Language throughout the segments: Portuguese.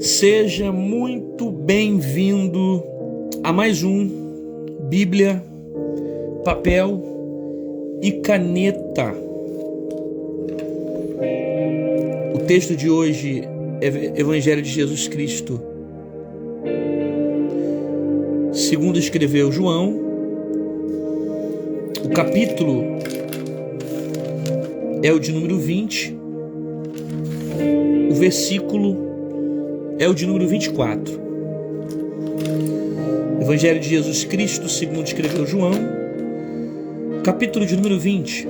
Seja muito bem-vindo a mais um Bíblia, Papel e Caneta. O texto de hoje é Evangelho de Jesus Cristo, segundo escreveu João. O capítulo é o de número 20, o versículo é o de número 24. Evangelho de Jesus Cristo, segundo escreveu João, capítulo de número 20.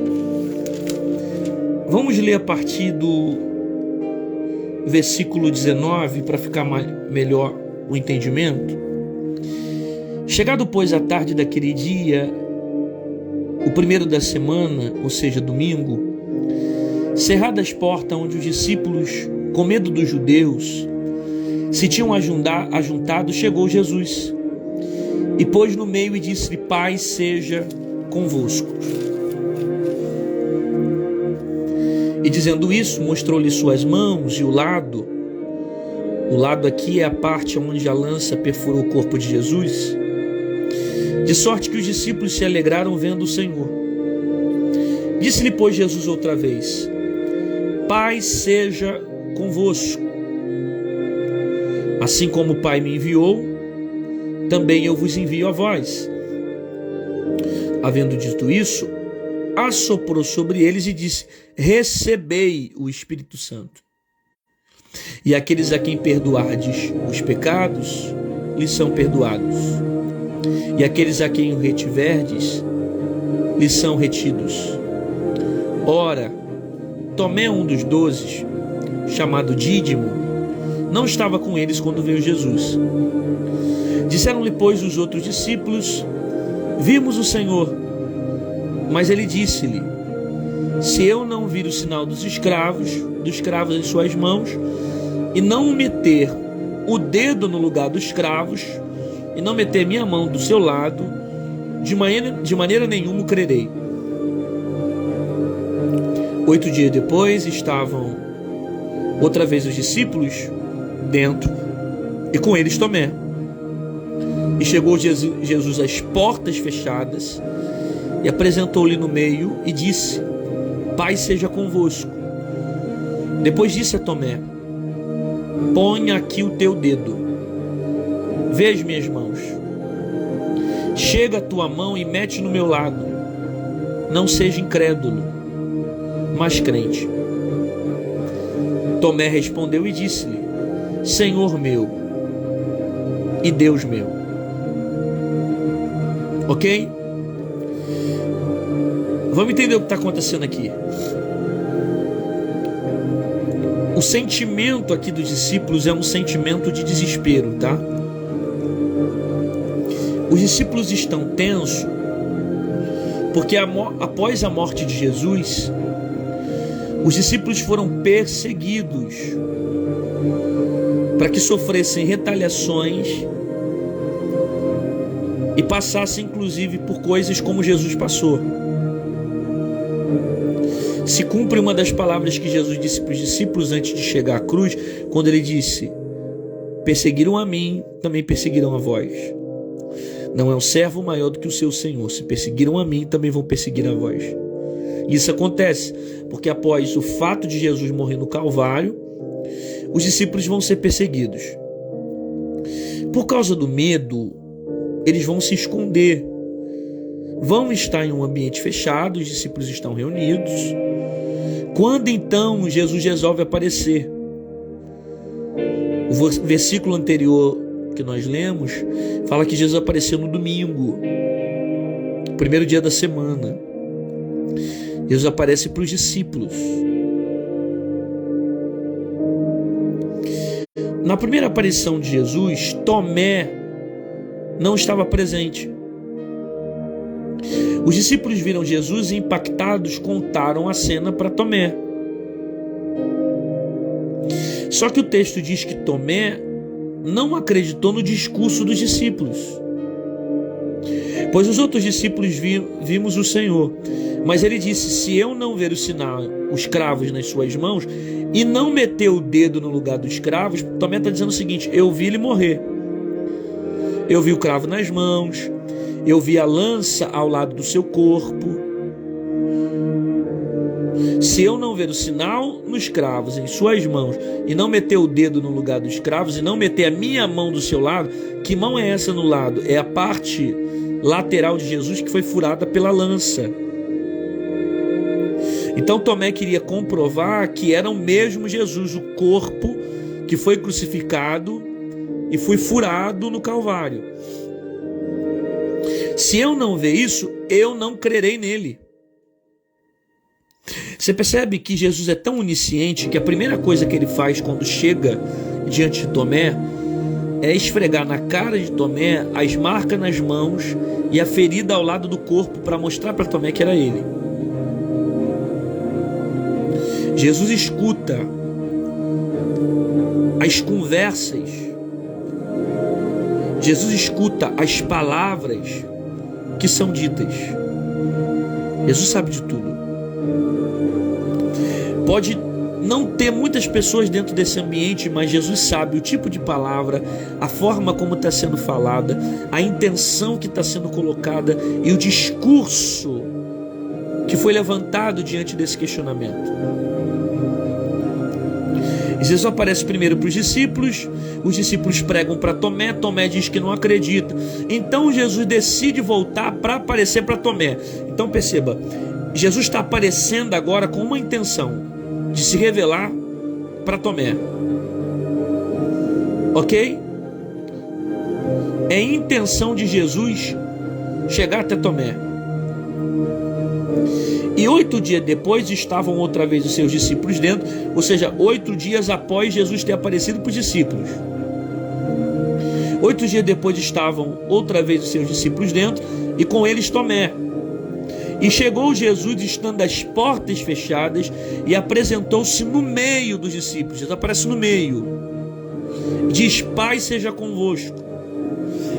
Vamos ler a partir do versículo 19 para ficar melhor o entendimento. Chegado, pois, a tarde daquele dia, o primeiro da semana, ou seja, domingo, cerradas as portas onde os discípulos, com medo dos judeus, se tinham ajuntado, chegou Jesus e pôs no meio e disse-lhe: Paz seja convosco. E dizendo isso, mostrou-lhe suas mãos e o lado. O lado aqui é a parte onde a lança perfurou o corpo de Jesus. De sorte que os discípulos se alegraram vendo o Senhor. Disse-lhe, pois, Jesus outra vez: Paz seja convosco. Assim como o Pai me enviou, também eu vos envio a vós. Havendo dito isso, assoprou sobre eles e disse: Recebei o Espírito Santo. E aqueles a quem perdoardes os pecados, lhes são perdoados. E aqueles a quem o retiverdes, lhes são retidos. Ora, Tomé, um dos 12, chamado Dídimo, não estava com eles quando veio Jesus. Disseram-lhe, pois, os outros discípulos: Vimos o Senhor. Mas ele disse-lhe: Se eu não vir o sinal dos cravos em suas mãos, e não meter o dedo no lugar dos cravos, e não meter minha mão do seu lado, de maneira nenhuma crerei. 8 dias depois estavam outra vez os discípulos dentro, e com eles Tomé. E chegou Jesus às portas fechadas, e apresentou-lhe no meio, e disse: Paz seja convosco. Depois disse a Tomé: Põe aqui o teu dedo, vê as minhas mãos, chega a tua mão e mete no meu lado. Não seja incrédulo, mas crente. Tomé respondeu e disse-lhe: Senhor meu e Deus meu. Ok? Vamos entender o que está acontecendo aqui. O sentimento aqui dos discípulos é um sentimento de desespero, tá? Os discípulos estão tensos porque após a morte de Jesus, os discípulos foram perseguidos para que sofressem retaliações e passassem inclusive por coisas como Jesus passou. Se cumpre uma das palavras que Jesus disse para os discípulos antes de chegar à cruz, quando ele disse: Perseguiram a mim, também perseguirão a vós. Não é um servo maior do que o seu Senhor. Se perseguiram a mim, também vão perseguir a vós. Isso acontece porque após o fato de Jesus morrer no Calvário, os discípulos vão ser perseguidos. Por causa do medo, eles vão se esconder. Vão estar em um ambiente fechado, os discípulos estão reunidos. Quando então Jesus resolve aparecer? O versículo anterior que nós lemos fala que Jesus apareceu no domingo, primeiro dia da semana. Jesus aparece para os discípulos. Na primeira aparição de Jesus, Tomé não estava presente. Os discípulos viram Jesus e, impactados, contaram a cena para Tomé. Só que o texto diz que Tomé não acreditou no discurso dos discípulos. Pois os outros discípulos vimos o Senhor. Mas ele disse: se eu não ver o sinal, os cravos nas suas mãos, e não meteu o dedo no lugar dos cravos, Tomé está dizendo o seguinte: eu vi ele morrer, eu vi o cravo nas mãos, eu vi a lança ao lado do seu corpo. Se eu não ver o sinal nos cravos em suas mãos, e não meter o dedo no lugar dos cravos, e não meter a minha mão do seu lado, que mão é essa no lado? É a parte lateral de Jesus que foi furada pela lança. Então Tomé queria comprovar que era o mesmo Jesus, o corpo que foi crucificado e foi furado no Calvário. Se eu não ver isso, eu não crerei nele. Você percebe que Jesus é tão onisciente que a primeira coisa que ele faz quando chega diante de Tomé é esfregar na cara de Tomé as marcas nas mãos e a ferida ao lado do corpo para mostrar para Tomé que era ele. Jesus escuta as conversas, Jesus escuta as palavras que são ditas. Jesus sabe de tudo. Pode não ter muitas pessoas dentro desse ambiente, mas Jesus sabe o tipo de palavra, a forma como está sendo falada, a intenção que está sendo colocada e o discurso que foi levantado diante desse questionamento. Jesus aparece primeiro para os discípulos pregam para Tomé, Tomé diz que não acredita. Então Jesus decide voltar para aparecer para Tomé. Então perceba, Jesus está aparecendo agora com uma intenção de se revelar para Tomé. Ok? É intenção de Jesus chegar até Tomé. E 8 dias depois estavam outra vez os seus discípulos dentro, ou seja, 8 dias após Jesus ter aparecido para os discípulos. 8 dias depois estavam outra vez os seus discípulos dentro, e com eles Tomé. E chegou Jesus estando as portas fechadas e apresentou-se no meio dos discípulos. Jesus aparece no meio. Diz: Pai seja convosco.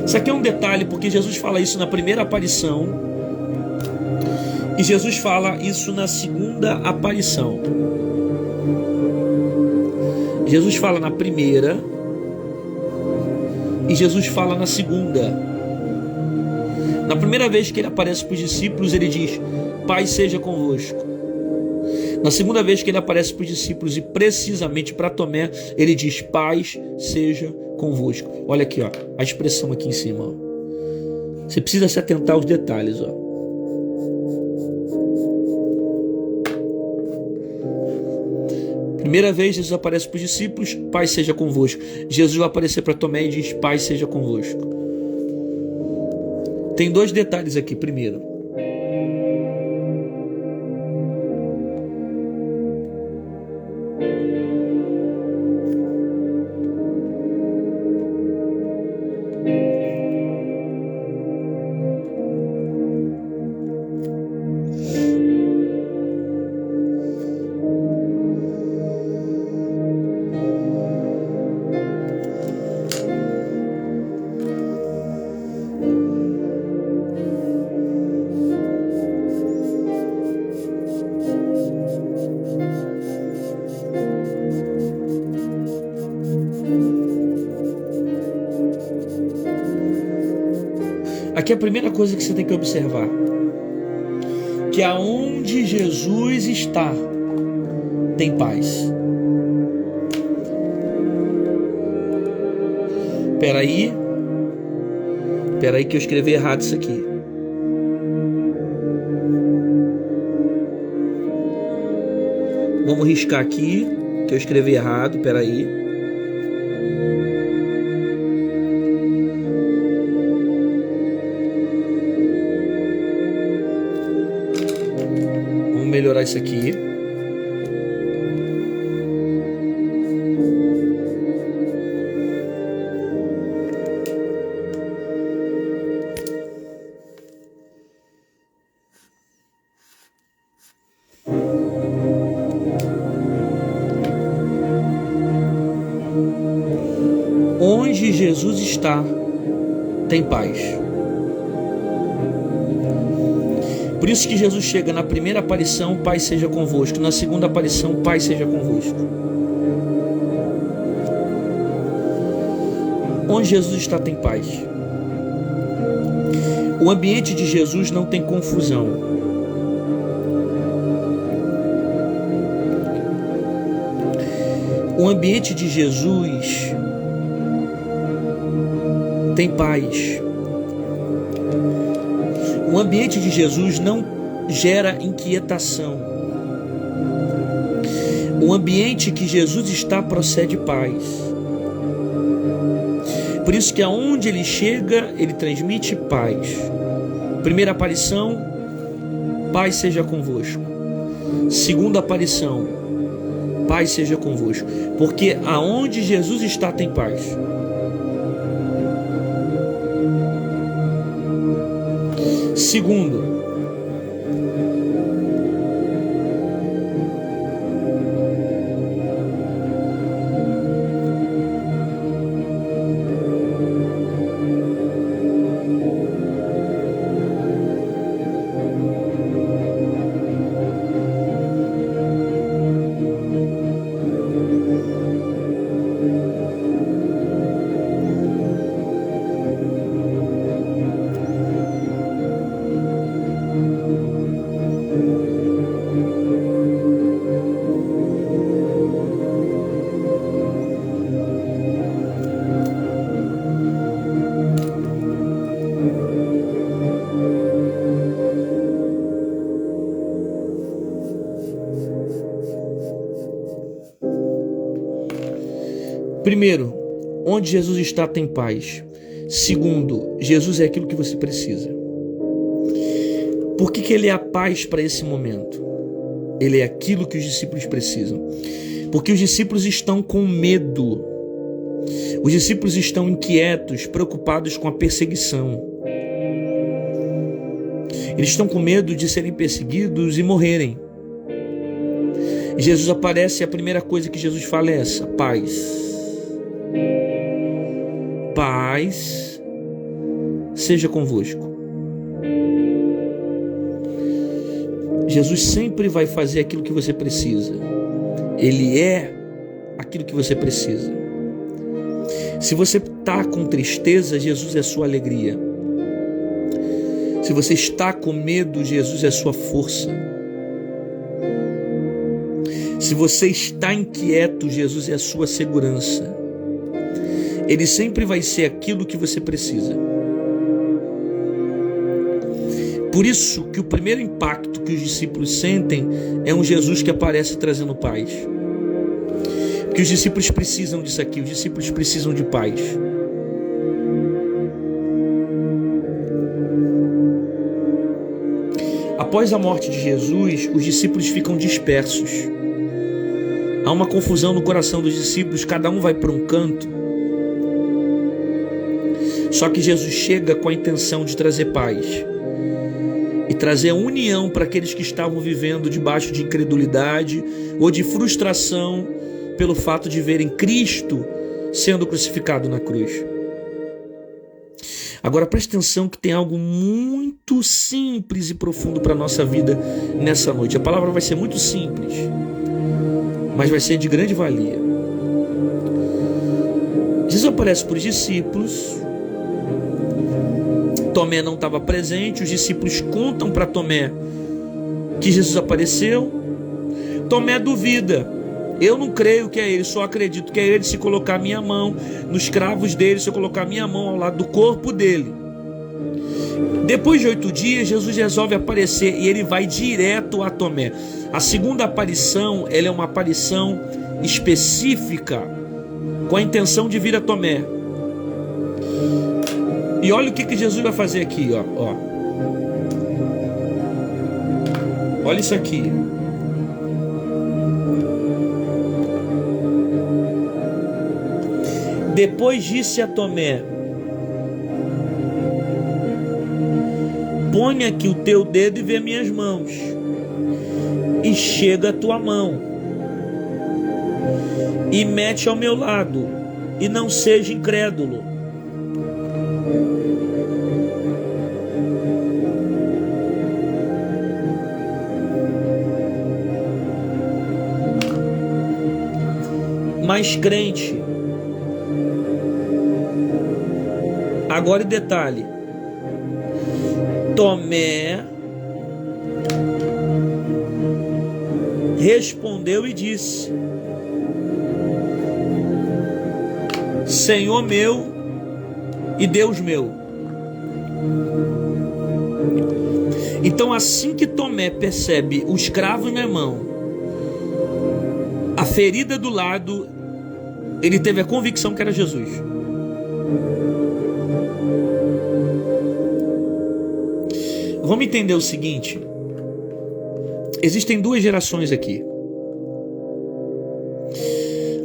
Isso aqui é um detalhe, porque Jesus fala isso na primeira aparição e Jesus fala isso na segunda aparição. Jesus fala na primeira e Jesus fala na segunda. Na primeira vez que ele aparece para os discípulos, ele diz: Pai seja convosco. Na segunda vez que ele aparece para os discípulos e precisamente para Tomé, ele diz: Paz seja convosco. Olha aqui, ó, a expressão aqui em cima. Ó. Você precisa se atentar aos detalhes. Ó. Primeira vez Jesus aparece para os discípulos: Paz seja convosco. Jesus vai aparecer para Tomé e diz: Paz seja convosco. Tem 2 detalhes aqui. Primeiro, aqui é a primeira coisa que você tem que observar, que aonde Jesus está, tem paz. Peraí que eu escrevi errado isso aqui. Vamos riscar aqui, que eu escrevi errado, peraí. Melhorar isso aqui. Onde Jesus está, tem paz. Por isso que Jesus chega na primeira aparição, Pai seja convosco. Na segunda aparição, Pai seja convosco. Onde Jesus está tem paz. O ambiente de Jesus não tem confusão. O ambiente de Jesus tem paz. O ambiente de Jesus não gera inquietação. O ambiente que Jesus está procede paz. Por isso que aonde ele chega, ele transmite paz. Primeira aparição, paz seja convosco. Segunda aparição, paz seja convosco. Porque aonde Jesus está tem paz. Segundo, primeiro, onde Jesus está tem paz. Segundo, Jesus é aquilo que você precisa. Por que ele é a paz para esse momento? Ele é aquilo que os discípulos precisam. Porque os discípulos estão com medo. Os discípulos estão inquietos, preocupados com a perseguição. Eles estão com medo de serem perseguidos e morrerem. E Jesus aparece e a primeira coisa que Jesus fala é essa: paz. Paz seja convosco. Jesus sempre vai fazer aquilo que você precisa. Ele é aquilo que você precisa. Se você está com tristeza, Jesus é sua alegria. Se você está com medo, Jesus é sua força. Se você está inquieto, Jesus é a sua segurança. Ele sempre vai ser aquilo que você precisa. Por isso que o primeiro impacto que os discípulos sentem é um Jesus que aparece trazendo paz. Porque os discípulos precisam disso aqui, os discípulos precisam de paz. Após a morte de Jesus, os discípulos ficam dispersos. Há uma confusão no coração dos discípulos, cada um vai para um canto. Só que Jesus chega com a intenção de trazer paz e trazer união para aqueles que estavam vivendo debaixo de incredulidade ou de frustração pelo fato de verem Cristo sendo crucificado na cruz. Agora preste atenção que tem algo muito simples e profundo para a nossa vida nessa noite. A palavra vai ser muito simples, mas vai ser de grande valia. Jesus aparece para os discípulos. Tomé não estava presente. Os discípulos contam para Tomé que Jesus apareceu. Tomé duvida. Eu não creio que é ele, só acredito que é ele se colocar minha mão nos cravos dele, se eu colocar minha mão ao lado do corpo dele. Depois de 8 dias, Jesus resolve aparecer e ele vai direto a Tomé. A segunda aparição, ela é uma aparição específica, com a intenção de vir a Tomé. E olha o que Jesus vai fazer aqui, ó. Olha isso aqui. Depois disse a Tomé: põe aqui o teu dedo e vê minhas mãos, e chega a tua mão, e mete ao meu lado, e não seja incrédulo. mais crente. Agora, detalhe: Tomé respondeu e disse: Senhor meu e Deus meu. Então, assim que Tomé percebe o escravo na mão, a ferida do lado, ele teve a convicção que era Jesus. Vamos entender o seguinte: existem duas gerações aqui.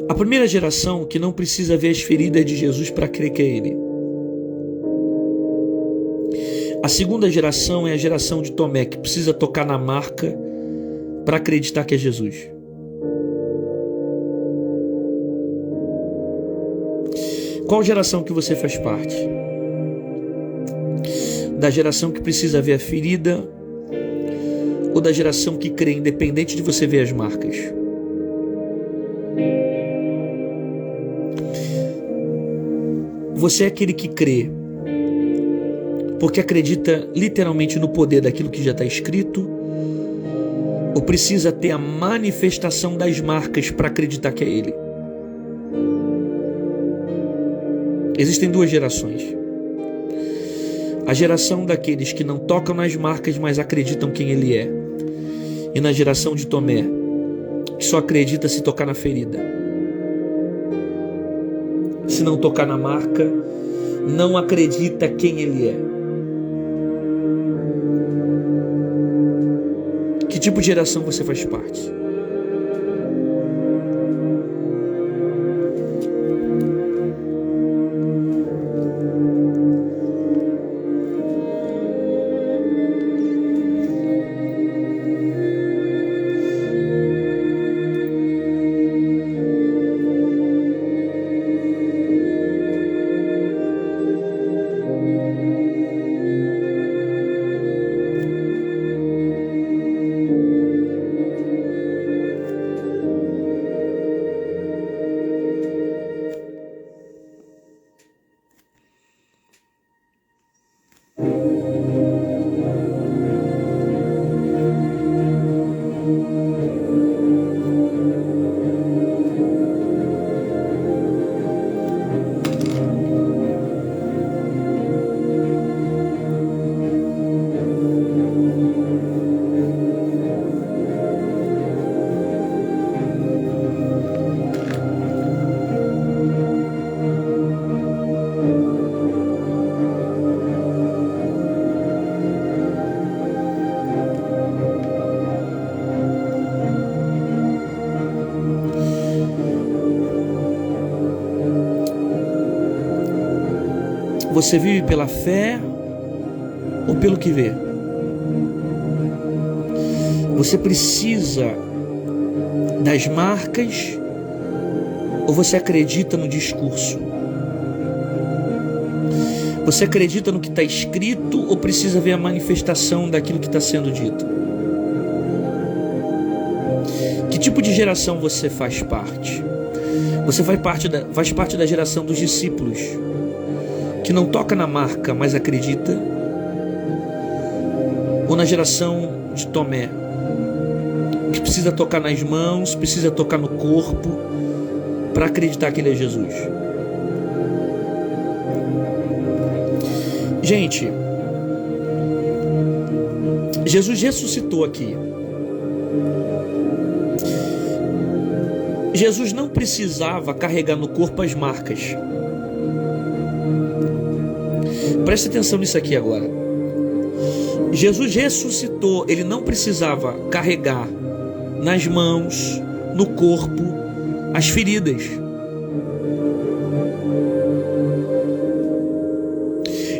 A primeira geração que não precisa ver as feridas de Jesus para crer que é Ele. A segunda geração é a geração de Tomé, que precisa tocar na marca para acreditar que é Jesus. Qual geração que você faz parte? Da geração que precisa ver a ferida ou da geração que crê, independente de você ver as marcas? Você é aquele que crê porque acredita literalmente no poder daquilo que já está escrito, ou precisa ter a manifestação das marcas para acreditar que é Ele? Existem duas gerações. A geração daqueles que não tocam nas marcas, mas acreditam quem Ele é. E na geração de Tomé, que só acredita se tocar na ferida. Se não tocar na marca, não acredita quem Ele é. Que tipo de geração você faz parte? Você vive pela fé ou pelo que vê? Você precisa das marcas ou você acredita no discurso? Você acredita no que está escrito ou precisa ver a manifestação daquilo que está sendo dito? Que tipo de geração você faz parte? Você faz parte da geração dos discípulos, que não toca na marca, mas acredita? Ou na geração de Tomé, que precisa tocar nas mãos, precisa tocar no corpo para acreditar que Ele é Jesus? Gente, Jesus ressuscitou aqui. Jesus não precisava carregar no corpo as marcas. Preste atenção nisso aqui agora. Jesus ressuscitou, Ele não precisava carregar nas mãos, no corpo, as feridas.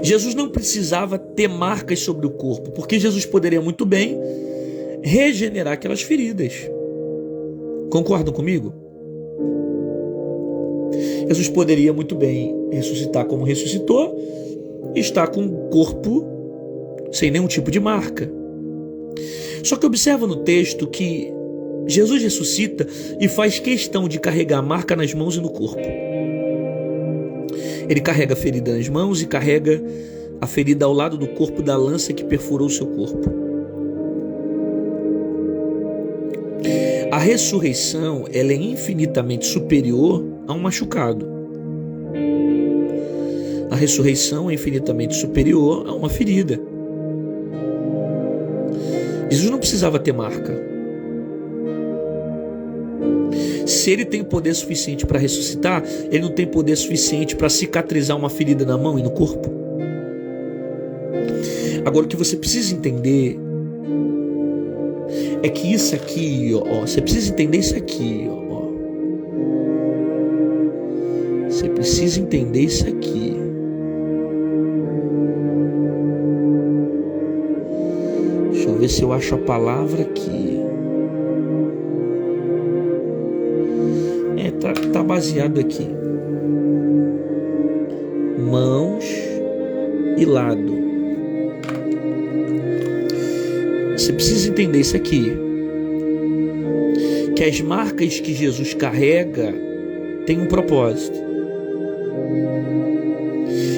Jesus não precisava ter marcas sobre o corpo, porque Jesus poderia muito bem regenerar aquelas feridas. Concordam comigo? Jesus poderia muito bem ressuscitar como ressuscitou, está com o corpo sem nenhum tipo de marca. Só que observa no texto que Jesus ressuscita e faz questão de carregar a marca nas mãos e no corpo. Ele carrega a ferida nas mãos e carrega a ferida ao lado do corpo da lança que perfurou o seu corpo. A ressurreição, ela é infinitamente superior a um machucado. A ressurreição é infinitamente superior a uma ferida. Jesus não precisava ter marca. Se ele tem poder suficiente para ressuscitar, ele não tem poder suficiente para cicatrizar uma ferida na mão e no corpo? Agora, o que você precisa entender é que isso aqui, você precisa entender isso aqui, Você precisa entender isso aqui. Deixa eu ver se eu acho a palavra aqui. Tá baseado aqui. Mãos e lado. Você precisa entender isso aqui. Que as marcas que Jesus carrega têm um propósito.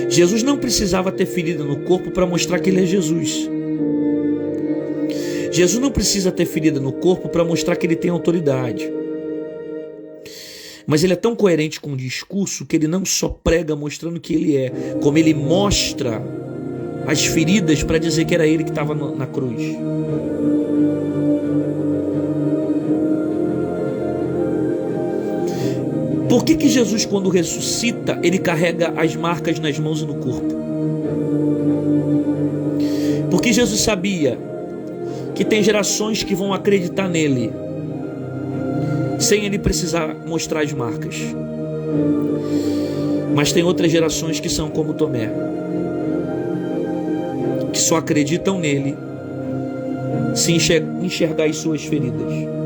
Jesus não precisava ter ferida no corpo para mostrar que ele é Jesus. Jesus não precisa ter ferida no corpo para mostrar que ele tem autoridade. Mas ele é tão coerente com o discurso que ele não só prega mostrando que ele é, como ele mostra as feridas para dizer que era ele que estava na cruz. Por que Jesus, quando ressuscita, ele carrega as marcas nas mãos e no corpo? Porque Jesus sabia que tem gerações que vão acreditar nele sem ele precisar mostrar as marcas. Mas tem outras gerações que são como Tomé, que só acreditam nele se enxergar as suas feridas.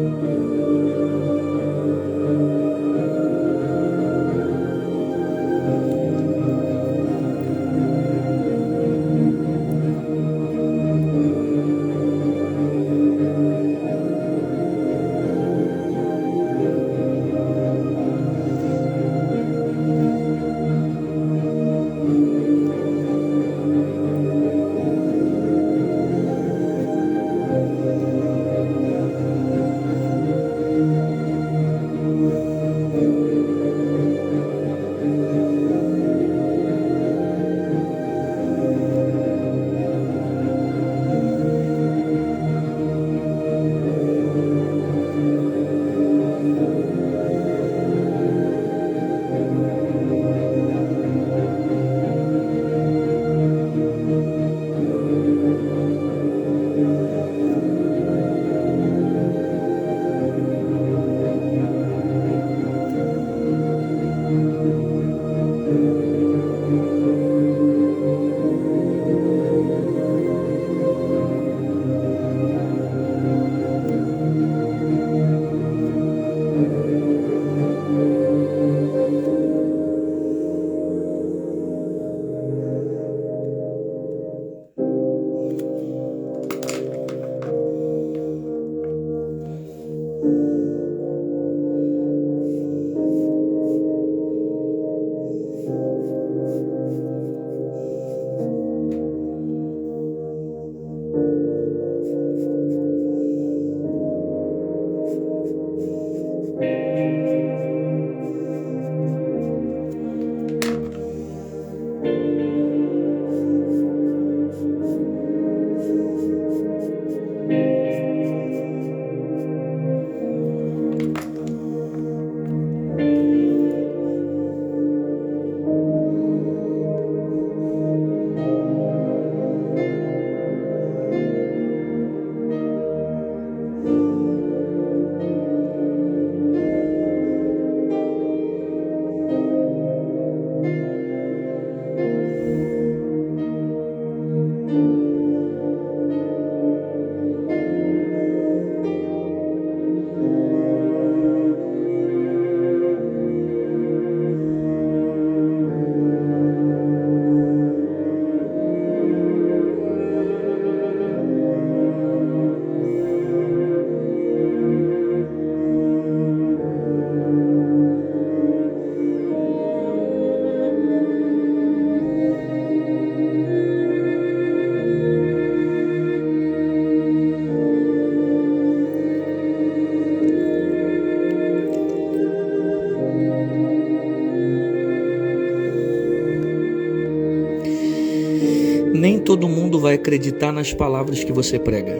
Nem todo mundo vai acreditar nas palavras que você prega.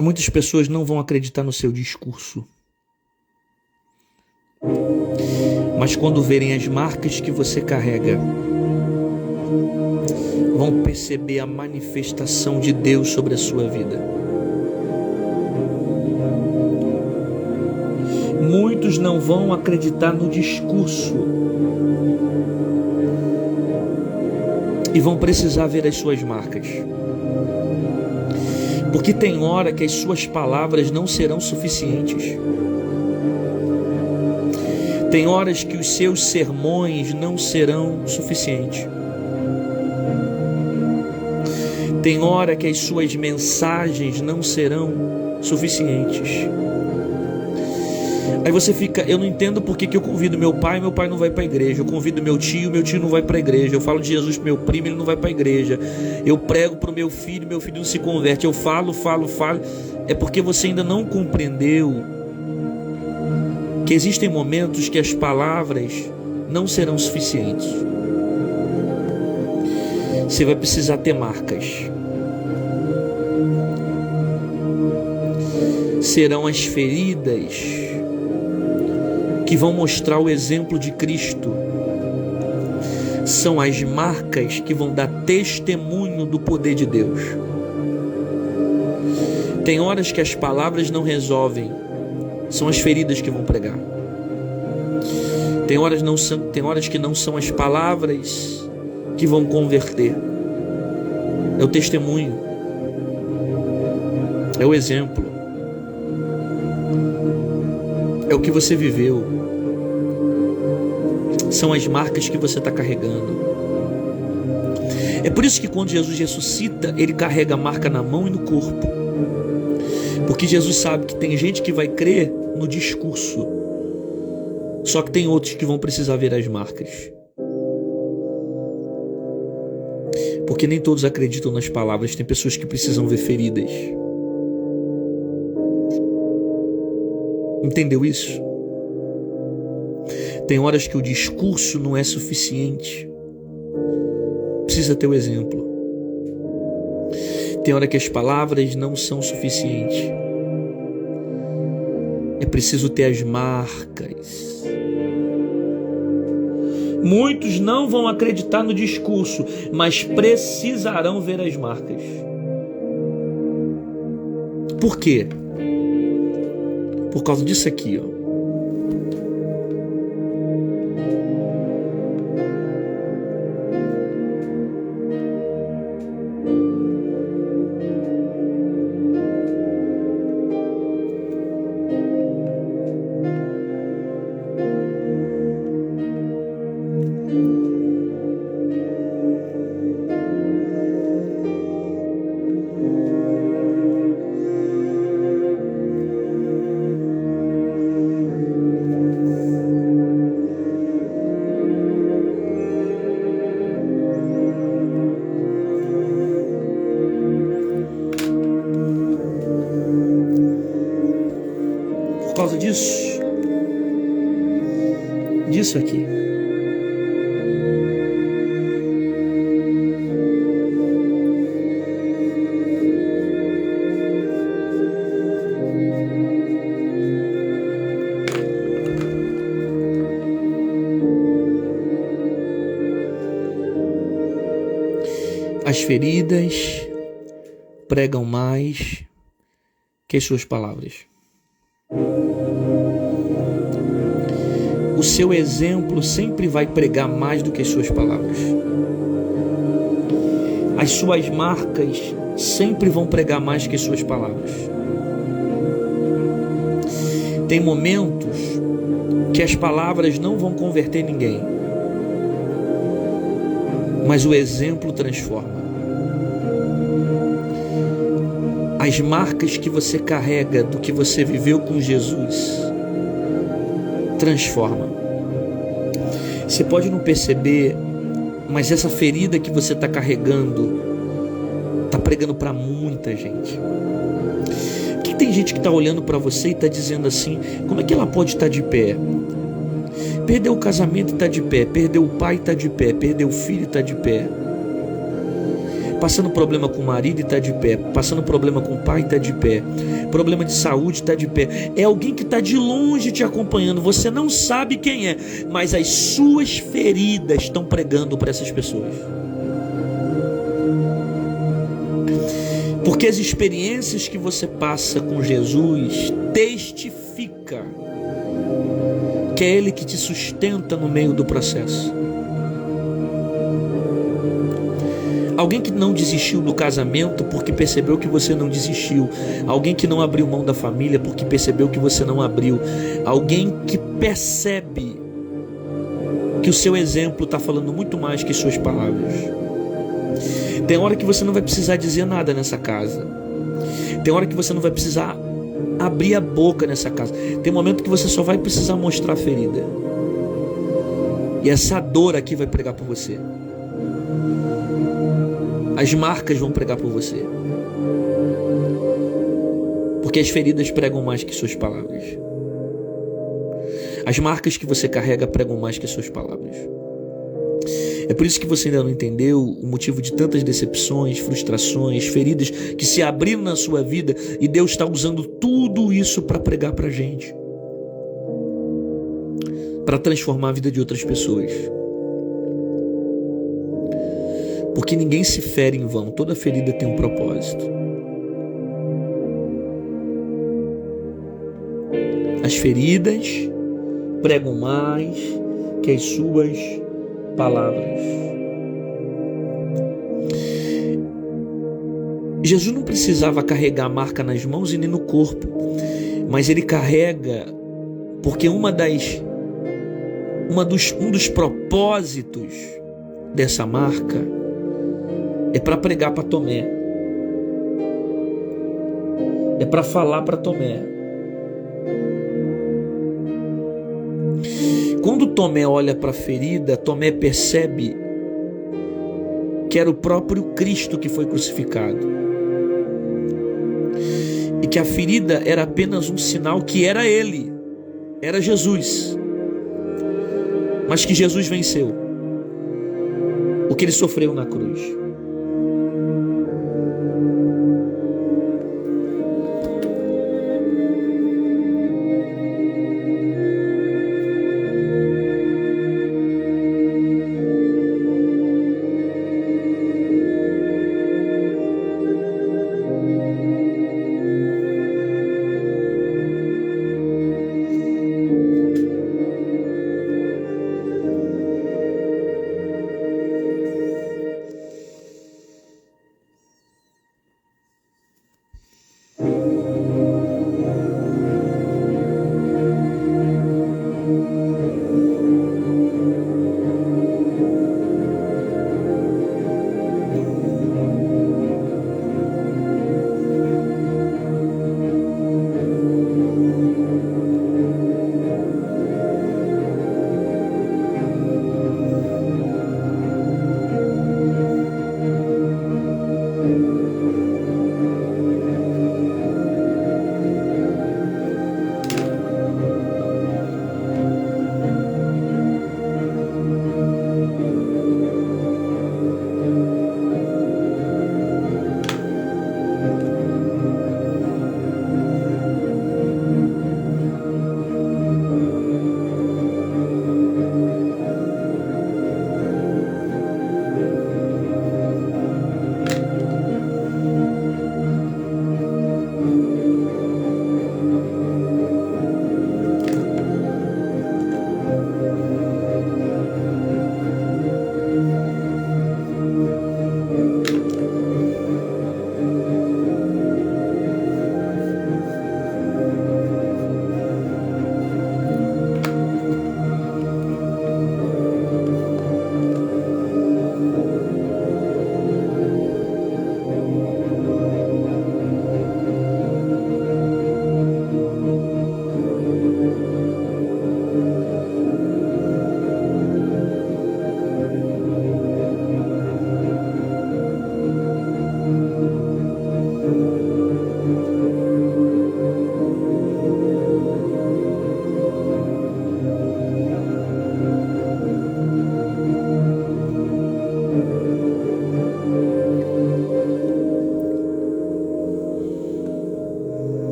Muitas pessoas não vão acreditar no seu discurso. Mas quando verem as marcas que você carrega, vão perceber a manifestação de Deus sobre a sua vida. Muitos não vão acreditar no discurso e vão precisar ver as suas marcas. Porque tem hora que as suas palavras não serão suficientes. Tem horas que os seus sermões não serão suficientes. Tem hora que as suas mensagens não serão suficientes. Aí você fica, eu não entendo por que eu convido meu pai não vai para a igreja. Eu convido meu tio não vai para a igreja. Eu falo de Jesus para meu primo, ele não vai para a igreja. Eu prego para o meu filho não se converte. Eu falo. É porque você ainda não compreendeu que existem momentos que as palavras não serão suficientes. Você vai precisar ter marcas. Serão as feridas que vão mostrar o exemplo de Cristo. São as marcas que vão dar testemunho do poder de Deus. Tem horas que as palavras não resolvem, são as feridas que vão pregar. Tem horas que não são as palavras que vão converter. É o testemunho, é o exemplo, é o que você viveu, são as marcas que você está carregando. É por isso que quando Jesus ressuscita, ele carrega a marca na mão e no corpo, porque Jesus sabe que tem gente que vai crer no discurso, só que tem outros que vão precisar ver as marcas, porque nem todos acreditam nas palavras. Tem pessoas que precisam ver feridas. Entendeu isso? Tem horas que o discurso não é suficiente, precisa ter o exemplo. Tem hora que as palavras não são suficientes, é preciso ter as marcas. Muitos não vão acreditar no discurso, mas precisarão ver as marcas. Por quê? Por causa disso aqui, ó. Por causa disso aqui. As feridas pregam mais que as suas palavras. O seu exemplo sempre vai pregar mais do que as suas palavras. As suas marcas sempre vão pregar mais que as suas palavras. Tem momentos que as palavras não vão converter ninguém, mas o exemplo transforma. As marcas que você carrega do que você viveu com Jesus transforma. Você pode não perceber, mas essa ferida que você está carregando está pregando para muita gente. Que tem gente que está olhando para você e está dizendo assim: como é que ela pode estar de pé? Perdeu o casamento e está de pé. Perdeu o pai e está de pé. Perdeu o filho e está de pé. Passando problema com o marido e está de pé. Passando problema com o pai e está de pé. Problema de saúde está de pé. É alguém que está de longe te acompanhando. Você não sabe quem é, mas as suas feridas estão pregando para essas pessoas. Porque as experiências que você passa com Jesus testifica que é Ele que te sustenta no meio do processo. Alguém que não desistiu do casamento porque percebeu que você não desistiu. Alguém que não abriu mão da família porque percebeu que você não abriu. Alguém que percebe que o seu exemplo está falando muito mais que suas palavras. Tem hora que você não vai precisar dizer nada nessa casa. Tem hora que você não vai precisar abrir a boca nessa casa. Tem momento que você só vai precisar mostrar a ferida. E essa dor aqui vai pregar por você. As marcas vão pregar por você. Porque as feridas pregam mais que suas palavras. As marcas que você carrega pregam mais que suas palavras. É por isso que você ainda não entendeu o motivo de tantas decepções, frustrações, feridas que se abriram na sua vida, e Deus está usando tudo isso para pregar para a gente, para transformar a vida de outras pessoas. Porque ninguém se fere em vão, toda ferida tem um propósito. As feridas pregam mais que as suas palavras. Jesus não precisava carregar a marca nas mãos e nem no corpo, mas Ele carrega porque um dos propósitos dessa marca é para pregar para Tomé, é para falar para Tomé. Quando Tomé olha para a ferida, Tomé percebe que era o próprio Cristo que foi crucificado. E que a ferida era apenas um sinal que era Ele, era Jesus. Mas que Jesus venceu o que Ele sofreu na cruz.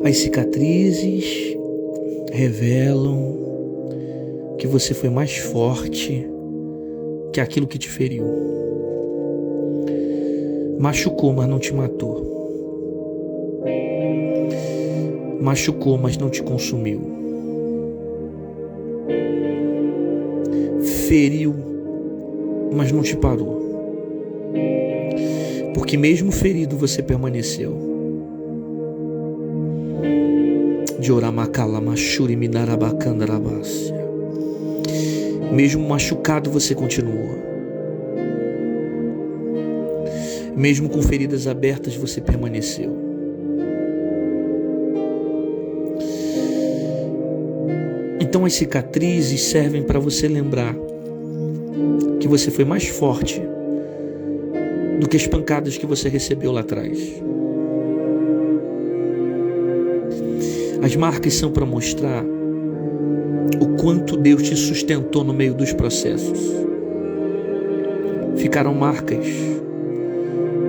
As cicatrizes revelam que você foi mais forte que aquilo que te feriu. Machucou, mas não te matou. Machucou, mas não te consumiu. Feriu, mas não te parou. Porque mesmo ferido você permaneceu. De oramakala machuri minarabacandarabácia. Mesmo machucado você continuou. Mesmo com feridas abertas você permaneceu. Então as cicatrizes servem para você lembrar que você foi mais forte do que as pancadas que você recebeu lá atrás. As marcas são para mostrar o quanto Deus te sustentou no meio dos processos. Ficaram marcas.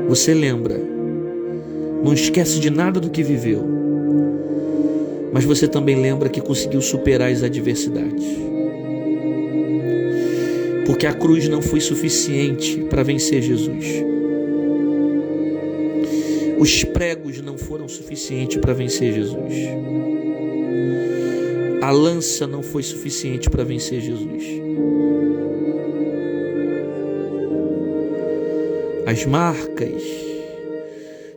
Você lembra. Não esquece de nada do que viveu. Mas você também lembra que conseguiu superar as adversidades. Porque a cruz não foi suficiente para vencer Jesus. Os pregos não foram suficientes para vencer Jesus. A lança não foi suficiente para vencer Jesus. As marcas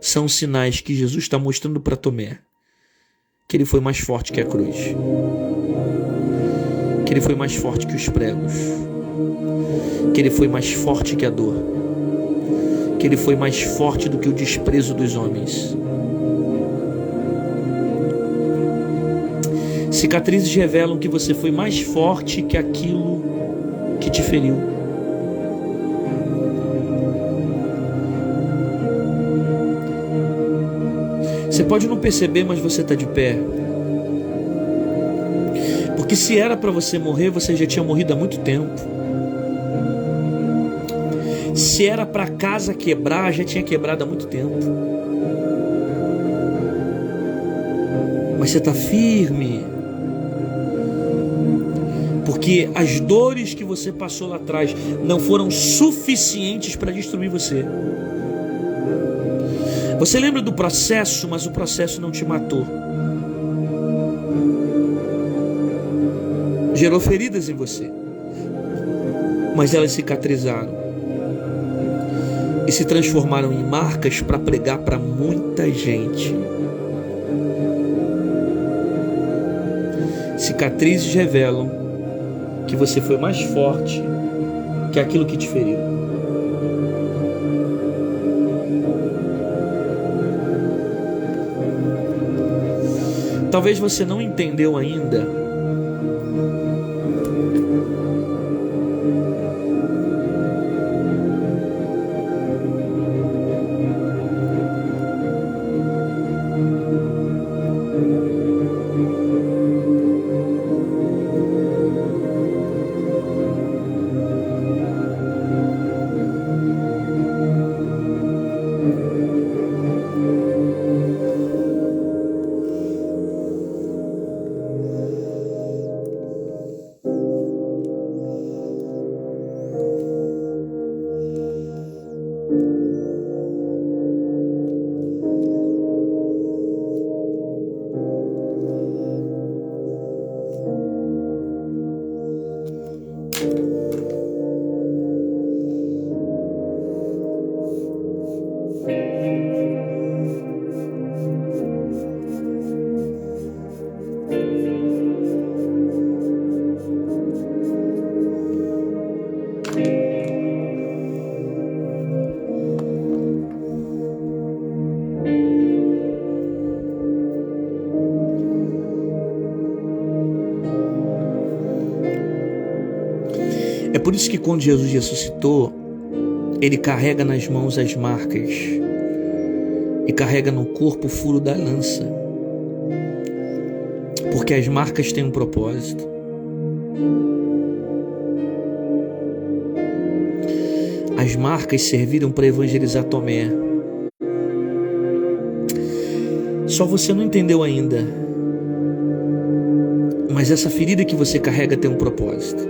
são sinais que Jesus está mostrando para Tomé que ele foi mais forte que a cruz, que ele foi mais forte que os pregos, que ele foi mais forte que a dor, que ele foi mais forte do que o desprezo dos homens. Cicatrizes revelam que você foi mais forte que aquilo que te feriu. Você pode não perceber, mas você está de pé. Porque se era para você morrer, você já tinha morrido há muito tempo. Se era para a casa quebrar, já tinha quebrado há muito tempo. Mas você está firme. Porque as dores que você passou lá atrás não foram suficientes para destruir você. Você lembra do processo, mas o processo não te matou. Gerou feridas em você, mas elas cicatrizaram e se transformaram em marcas para pregar para muita gente. Cicatrizes revelam que você foi mais forte que aquilo que te feriu. Talvez você não entendeu ainda É por isso que quando Jesus ressuscitou, ele carrega nas mãos as marcas e carrega no corpo o furo da lança, porque as marcas têm um propósito. As marcas serviram para evangelizar Tomé. Só você não entendeu ainda. Mas essa ferida que você carrega tem um propósito.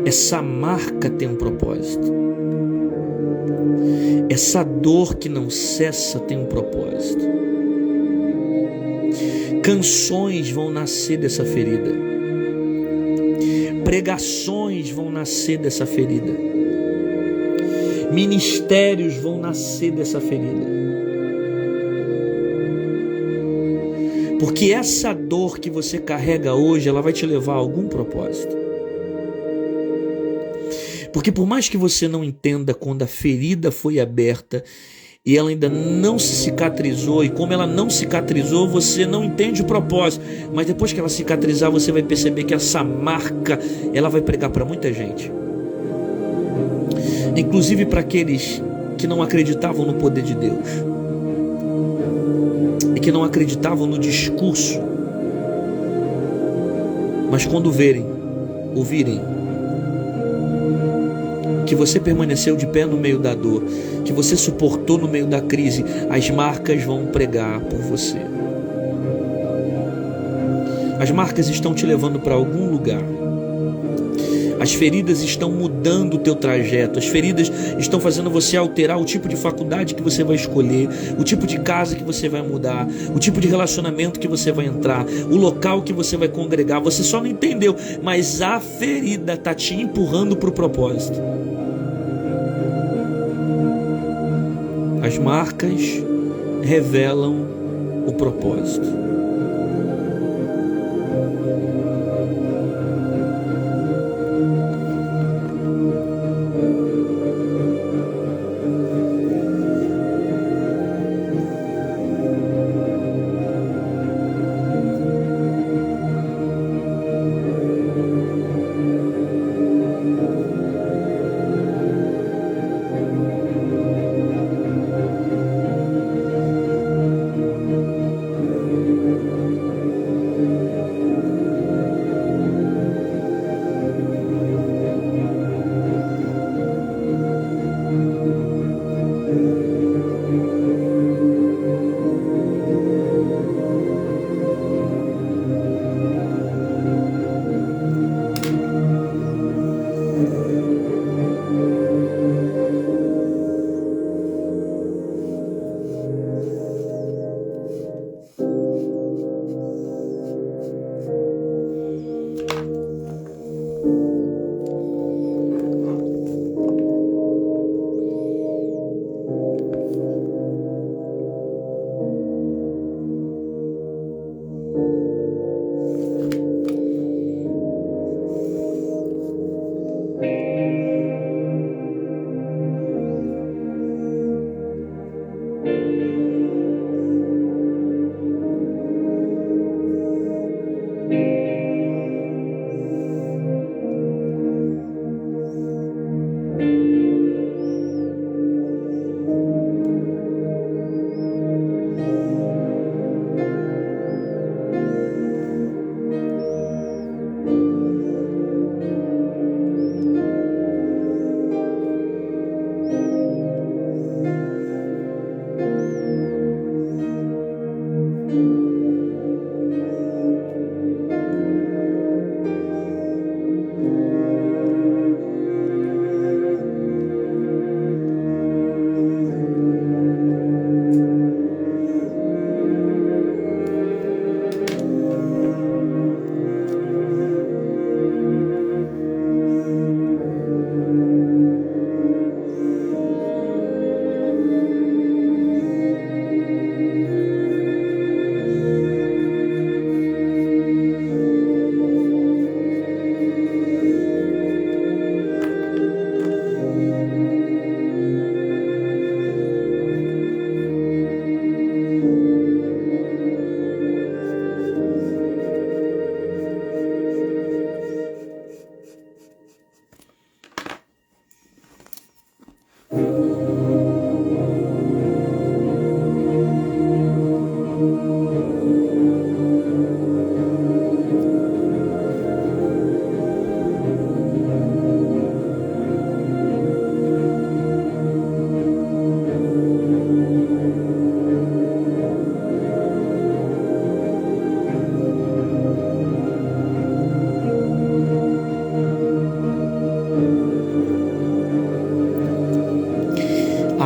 Essa marca tem um propósito. Essa dor que não cessa tem um propósito. Canções vão nascer dessa ferida. Pregações vão nascer dessa ferida. Ministérios vão nascer dessa ferida. Porque essa dor que você carrega hoje, ela vai te levar a algum propósito. Porque por mais que você não entenda quando a ferida foi aberta e ela ainda não se cicatrizou, e como ela não cicatrizou, você não entende o propósito. Mas depois que ela cicatrizar, você vai perceber que essa marca, ela vai pregar para muita gente. Inclusive para aqueles que não acreditavam no poder de Deus. E que não acreditavam no discurso. Mas quando ouvirem, que você permaneceu de pé no meio da dor, que você suportou no meio da crise, as marcas vão pregar por você. As marcas estão te levando para algum lugar. As feridas estão mudando o teu trajeto. As feridas estão fazendo você alterar o tipo de faculdade que você vai escolher, o tipo de casa que você vai mudar, o tipo de relacionamento que você vai entrar, o local que você vai congregar. Você só não entendeu, mas a ferida está te empurrando para o propósito. As marcas revelam o propósito.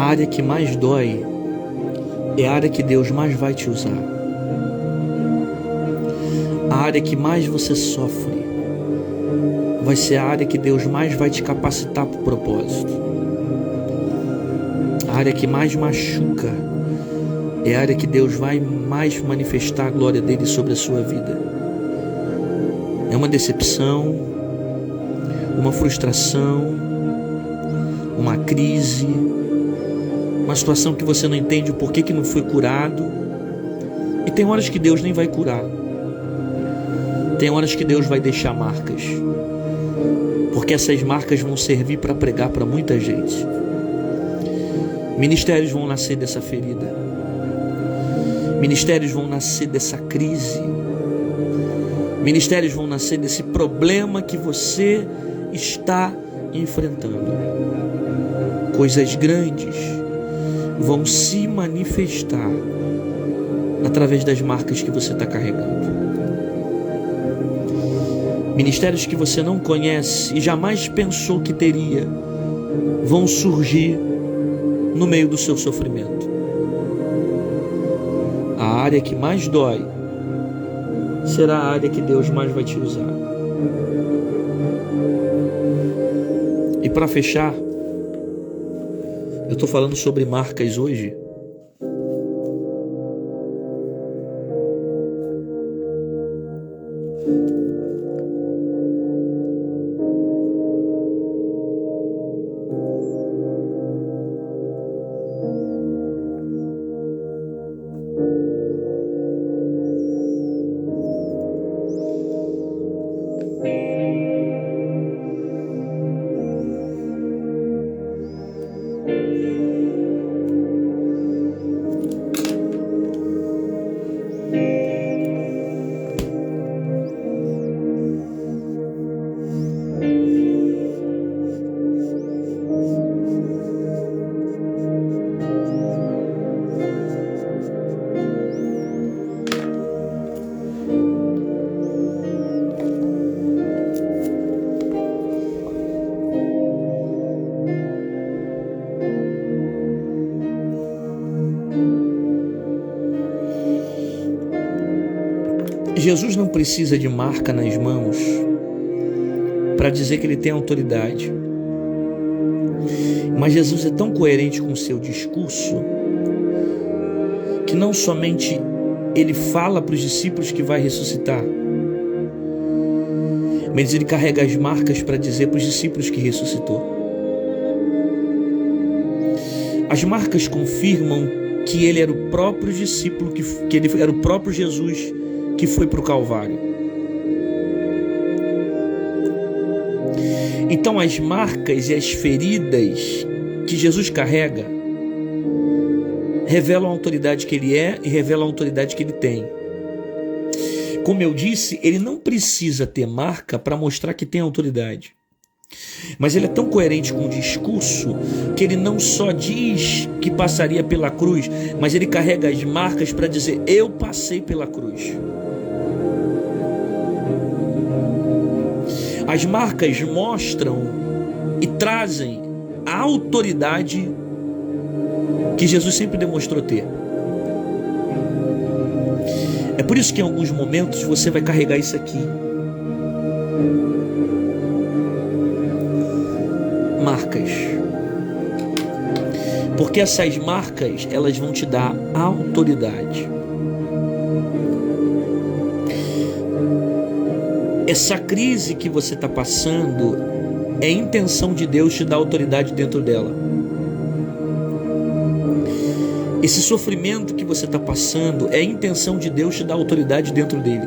A área que mais dói é a área que Deus mais vai te usar. A área que mais você sofre vai ser a área que Deus mais vai te capacitar para o propósito. A área que mais machuca é a área que Deus vai mais manifestar a glória dele sobre a sua vida. É uma decepção, uma frustração, uma crise, uma situação que você não entende o porquê que não foi curado. E tem horas que Deus nem vai curar. Tem horas que Deus vai deixar marcas, porque essas marcas vão servir para pregar para muita gente. Ministérios vão nascer dessa ferida. Ministérios vão nascer dessa crise. Ministérios vão nascer desse problema que você está enfrentando. Coisas grandes vão se manifestar através das marcas que você está carregando. Ministérios que você não conhece e jamais pensou que teria vão surgir no meio do seu sofrimento. A área que mais dói será a área que Deus mais vai te usar. E para fechar, eu estou falando sobre marcas hoje. Jesus não precisa de marca nas mãos para dizer que ele tem autoridade. Mas Jesus é tão coerente com o seu discurso que não somente ele fala para os discípulos que vai ressuscitar, mas ele carrega as marcas para dizer para os discípulos que ressuscitou. As marcas confirmam que ele era o próprio discípulo, que ele era o próprio Jesus que foi para o Calvário. Então as marcas e as feridas que Jesus carrega revelam a autoridade que ele é e revelam a autoridade que ele tem. Como eu disse, ele não precisa ter marca para mostrar que tem autoridade. Mas ele é tão coerente com o discurso que ele não só diz que passaria pela cruz, mas ele carrega as marcas para dizer: eu passei pela cruz. As marcas mostram e trazem a autoridade que Jesus sempre demonstrou ter. É por isso que em alguns momentos você vai carregar isso aqui. Marcas. Porque essas marcas, elas vão te dar autoridade. Essa crise que você está passando é a intenção de Deus te dar autoridade dentro dela. Esse sofrimento que você está passando é a intenção de Deus te dar autoridade dentro dele.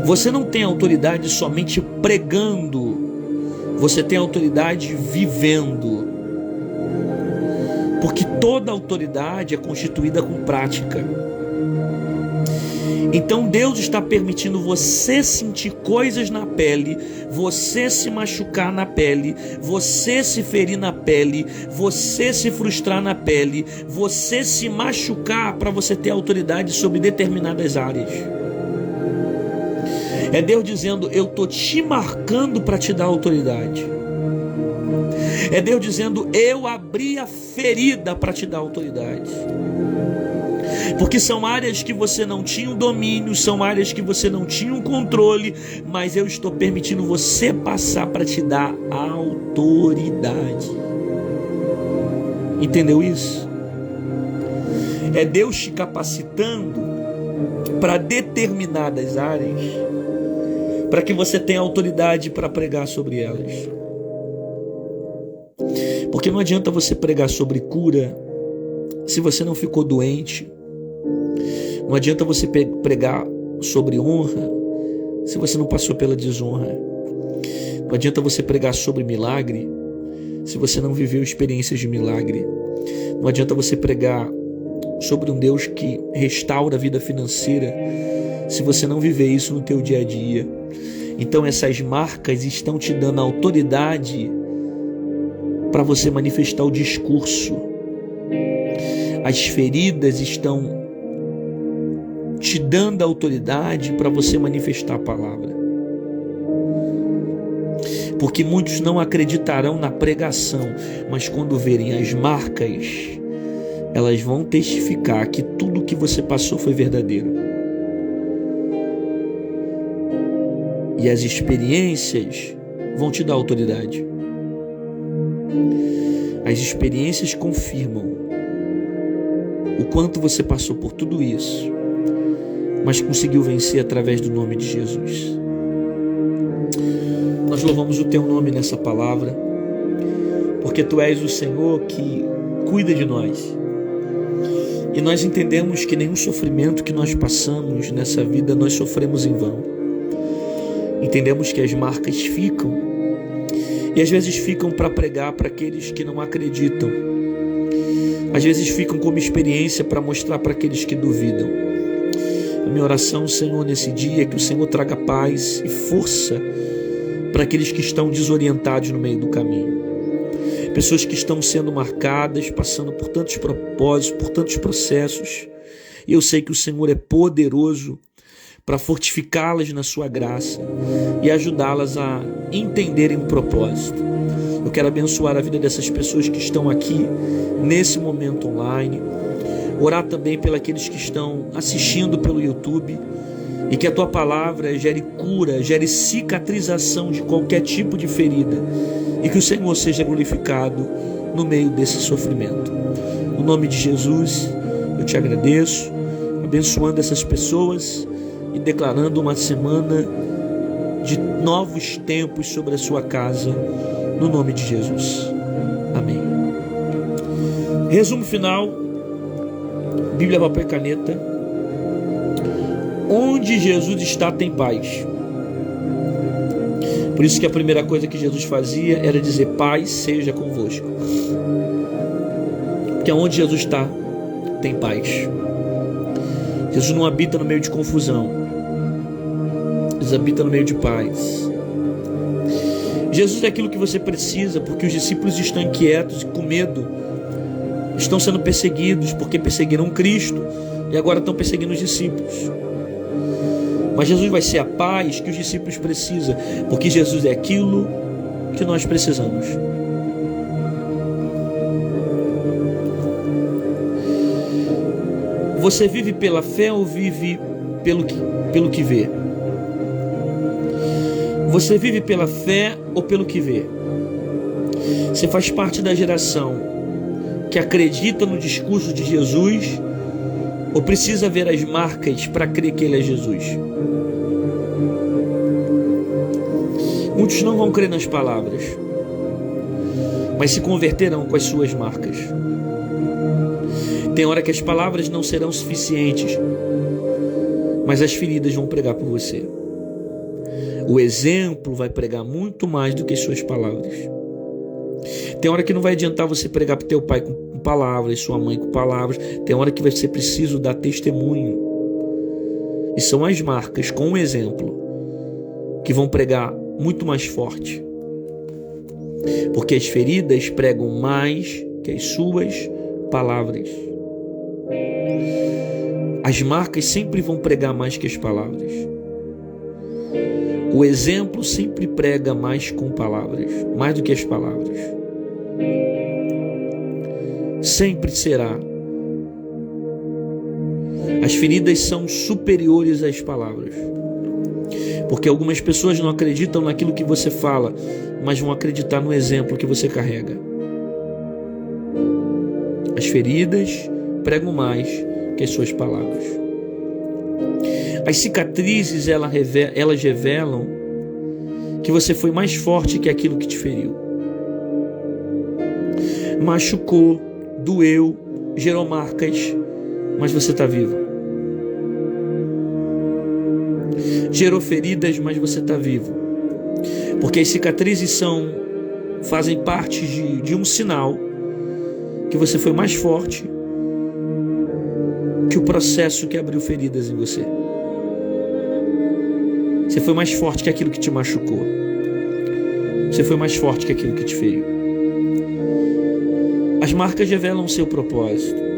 Você não tem autoridade somente pregando, você tem autoridade vivendo. Porque toda autoridade é constituída com prática. Então Deus está permitindo você sentir coisas na pele, você se machucar na pele, você se ferir na pele, você se frustrar na pele, você se machucar para você ter autoridade sobre determinadas áreas. É Deus dizendo: eu estou te marcando para te dar autoridade. É Deus dizendo: eu abri a ferida para te dar autoridade. Porque são áreas que você não tinha o domínio, são áreas que você não tinha o controle, mas eu estou permitindo você passar para te dar autoridade. Entendeu isso? É Deus te capacitando para determinadas áreas, para que você tenha autoridade para pregar sobre elas. Porque não adianta você pregar sobre cura se você não ficou doente. Não adianta você pregar sobre honra se você não passou pela desonra. Não adianta você pregar sobre milagre se você não viveu experiências de milagre. Não adianta você pregar sobre um Deus que restaura a vida financeira se você não viver isso no teu dia a dia. Então essas marcas estão te dando autoridade para você manifestar o discurso. As feridas estão te dando autoridade para você manifestar a palavra. Porque muitos não acreditarão na pregação, mas quando verem as marcas, elas vão testificar que tudo que você passou foi verdadeiro. E as experiências vão te dar autoridade. As experiências confirmam o quanto você passou por tudo isso, mas conseguiu vencer através do nome de Jesus. Nós louvamos o teu nome nessa palavra, porque tu és o Senhor que cuida de nós. E nós entendemos que nenhum sofrimento que nós passamos nessa vida nós sofremos em vão. Entendemos que as marcas ficam, e às vezes ficam para pregar para aqueles que não acreditam. Às vezes ficam como experiência para mostrar para aqueles que duvidam. A minha oração, Senhor, nesse dia é que o Senhor traga paz e força para aqueles que estão desorientados no meio do caminho. Pessoas que estão sendo marcadas, passando por tantos propósitos, por tantos processos. E eu sei que o Senhor é poderoso para fortificá-las na sua graça e ajudá-las a entenderem o propósito. Eu quero abençoar a vida dessas pessoas que estão aqui nesse momento online. Orar também pelos que estão assistindo pelo YouTube, e que a tua palavra gere cura, gere cicatrização de qualquer tipo de ferida, e que o Senhor seja glorificado no meio desse sofrimento. No nome de Jesus, eu te agradeço, abençoando essas pessoas e declarando uma semana de novos tempos sobre a sua casa, no nome de Jesus. Amém. Resumo final. Bíblia, papel e caneta. Onde Jesus está tem paz. Por isso que a primeira coisa que Jesus fazia era dizer: paz seja convosco. Porque onde Jesus está tem paz. Jesus não habita no meio de confusão. Jesus habita no meio de paz. Jesus é aquilo que você precisa, porque os discípulos estão inquietos e com medo. Estão sendo perseguidos porque perseguiram Cristo e agora estão perseguindo os discípulos. Mas Jesus vai ser a paz que os discípulos precisam, porque Jesus é aquilo que nós precisamos. Você vive pela fé ou vive pelo que vê? Você vive pela fé ou pelo que vê? Você faz parte da geração que acredita no discurso de Jesus ou precisa ver as marcas para crer que Ele é Jesus? Muitos não vão crer nas palavras, mas se converterão com as suas marcas. Tem hora que as palavras não serão suficientes, mas as feridas vão pregar por você. O exemplo vai pregar muito mais do que as suas palavras. Tem hora que não vai adiantar você pregar para o teu pai com palavras, sua mãe com palavras. Tem hora que vai ser preciso dar testemunho. E são as marcas com o exemplo que vão pregar muito mais forte. Porque as feridas pregam mais que as suas palavras. As marcas sempre vão pregar mais que as palavras. O exemplo sempre prega mais com palavras, mais do que as palavras. Sempre será. As feridas são superiores às palavras. Porque algumas pessoas não acreditam naquilo que você fala, mas vão acreditar no exemplo que você carrega. As feridas pregam mais que as suas palavras. As cicatrizes, elas revelam que você foi mais forte que aquilo que te feriu. Machucou, doeu, gerou marcas, mas você está vivo. Gerou feridas, mas você está vivo. Porque as cicatrizes fazem parte de um sinal que você foi mais forte que o processo que abriu feridas em você. Você foi mais forte que aquilo que te machucou. Você foi mais forte que aquilo que te feriu. As marcas revelam o seu propósito.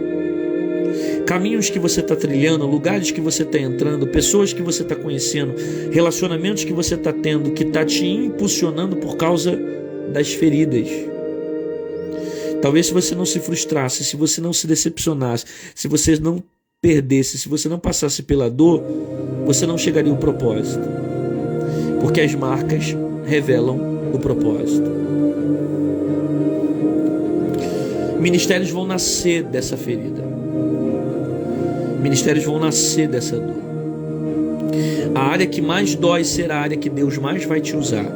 Caminhos que você está trilhando, lugares que você está entrando, pessoas que você está conhecendo, relacionamentos que você está tendo, que está te impulsionando por causa das feridas. Talvez se você não se frustrasse, se você não se decepcionasse, se você não perdesse, se você não passasse pela dor, você não chegaria ao propósito. Porque as marcas revelam o propósito. Ministérios vão nascer dessa ferida. Ministérios vão nascer dessa dor. A área que mais dói será a área que Deus mais vai te usar.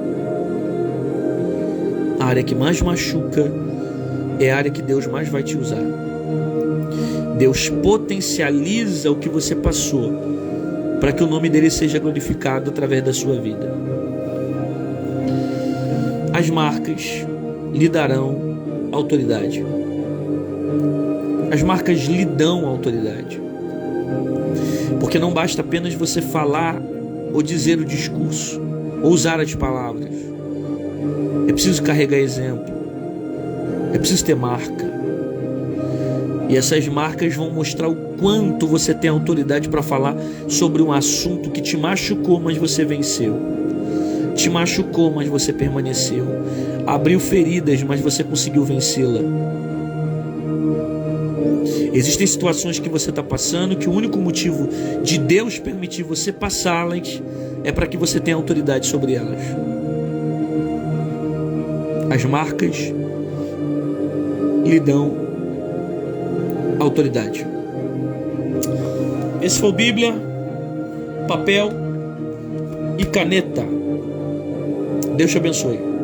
A área que mais machuca é a área que Deus mais vai te usar. Deus potencializa o que você passou para que o nome dele seja glorificado através da sua vida. As marcas lhe darão autoridade. As marcas lhe dão autoridade. Porque não basta apenas você falar ou dizer o discurso, ou usar as palavras. É preciso carregar exemplo. É preciso ter marca. E essas marcas vão mostrar o quanto você tem autoridade para falar sobre um assunto que te machucou, mas você venceu. Te machucou, mas você permaneceu. Abriu feridas, mas você conseguiu vencê-la. Existem situações que você está passando que o único motivo de Deus permitir você passá-las é para que você tenha autoridade sobre elas. As marcas lhe dão autoridade. Esse foi o Bíblia, papel e caneta. Deus te abençoe.